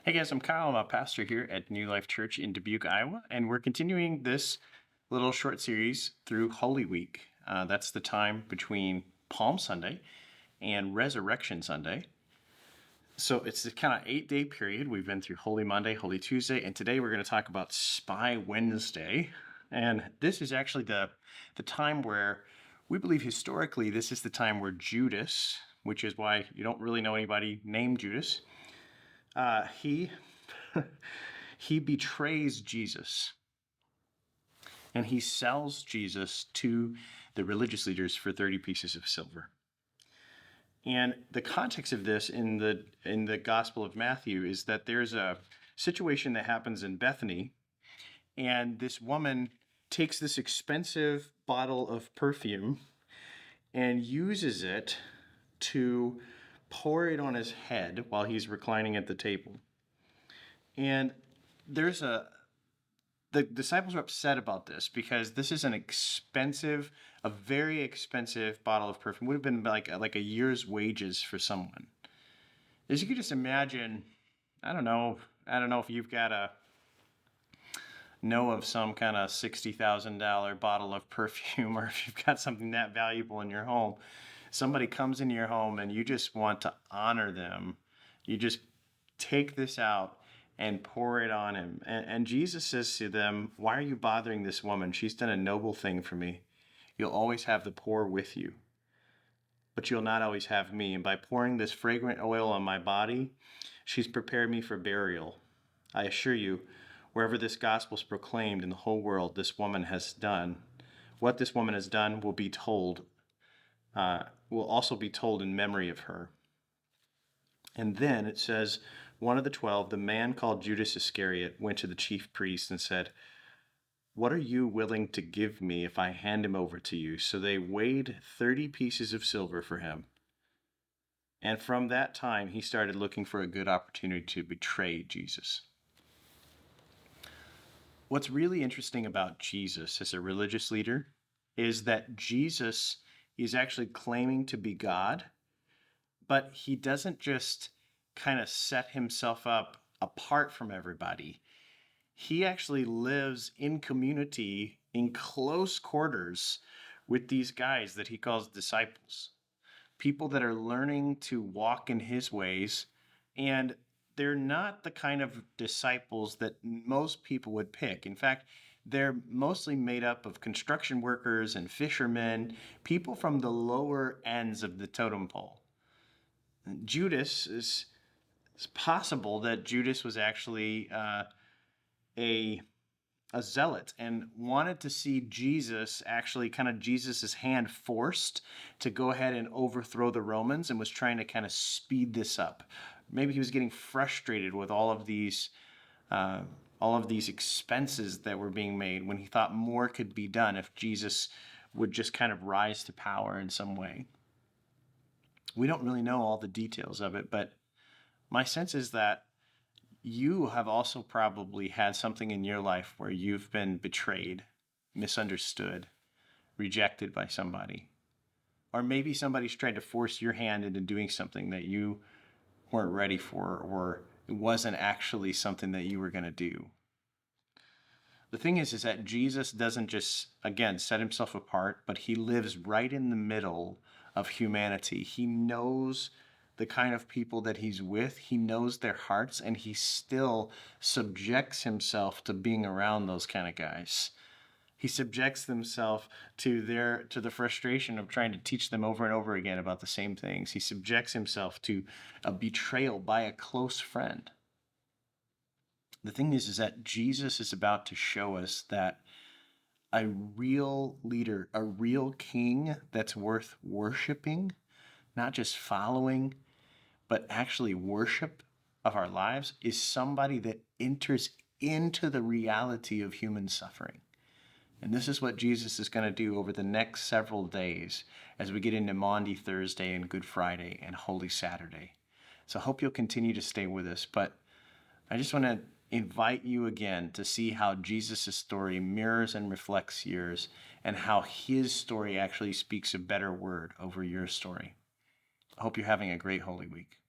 Hey guys, I'm Kyle. I'm a pastor here at New Life Church in Dubuque, Iowa, and we're continuing this little short series through Holy Week. That's the time between Palm Sunday and Resurrection Sunday. So it's a kind of 8-day period. We've been through Holy Monday, Holy Tuesday, and today we're going to talk about Spy Wednesday. And this is actually the time where we believe historically this is the time where Judas, which is why you don't really know anybody named Judas, he he betrays Jesus and he sells Jesus to the religious leaders for 30 pieces of silver. And the context of this in the Gospel of Matthew is that there's a situation that happens in Bethany, and this woman takes this expensive bottle of perfume and uses it to pour it on his head while he's reclining at the table. And the disciples are upset about this because this is a very expensive bottle of perfume. Would have been like a year's wages for someone. As you could just imagine, I don't know if you've got know of some kind of $60,000 bottle of perfume, or if you've got something that valuable in your home. Somebody comes into your home and you just want to honor them. You just take this out and pour it on him. And Jesus says to them, "Why are you bothering this woman? She's done a noble thing for me. You'll always have the poor with you, but you'll not always have me. And by pouring this fragrant oil on my body, she's prepared me for burial. I assure you, wherever this gospel is proclaimed in the whole world, what this woman has done will also be told in memory of her." And then it says, one of the 12, the man called Judas Iscariot, went to the chief priests and said, "What are you willing to give me if I hand him over to you?" So they weighed 30 pieces of silver for him. And from that time, he started looking for a good opportunity to betray Jesus. What's really interesting about Jesus as a religious leader is that Jesus is actually claiming to be God, but he doesn't just kind of set himself up apart from everybody. He actually lives in community, in close quarters with these guys that he calls disciples, people that are learning to walk in his ways. And they're not the kind of disciples that most people would pick. In fact, they're mostly made up of construction workers and fishermen, people from the lower ends of the totem pole. It's possible that Judas was actually a zealot and wanted to see Jesus, actually kind of Jesus's hand forced to go ahead and overthrow the Romans, and was trying to kind of speed this up. Maybe he was getting frustrated with all of these expenses that were being made, when he thought more could be done if Jesus would just kind of rise to power in some way. We don't really know all the details of it, but my sense is that you have also probably had something in your life where you've been betrayed, misunderstood, rejected by somebody. Or maybe somebody's tried to force your hand into doing something that you weren't ready for, or it wasn't actually something that you were going to do. The thing is that Jesus doesn't just, again, set himself apart, but he lives right in the middle of humanity. He knows the kind of people that he's with. He knows their hearts, and he still subjects himself to being around those kind of guys. He subjects himself to the frustration of trying to teach them over and over again about the same things. He subjects himself to a betrayal by a close friend. The thing is that Jesus is about to show us that a real leader, a real king that's worth worshiping, not just following, but actually worship of our lives, is somebody that enters into the reality of human suffering. And this is what Jesus is going to do over the next several days as we get into Maundy Thursday and Good Friday and Holy Saturday. So I hope you'll continue to stay with us. But I just want to invite you again to see how Jesus' story mirrors and reflects yours, and how his story actually speaks a better word over your story. I hope you're having a great Holy Week.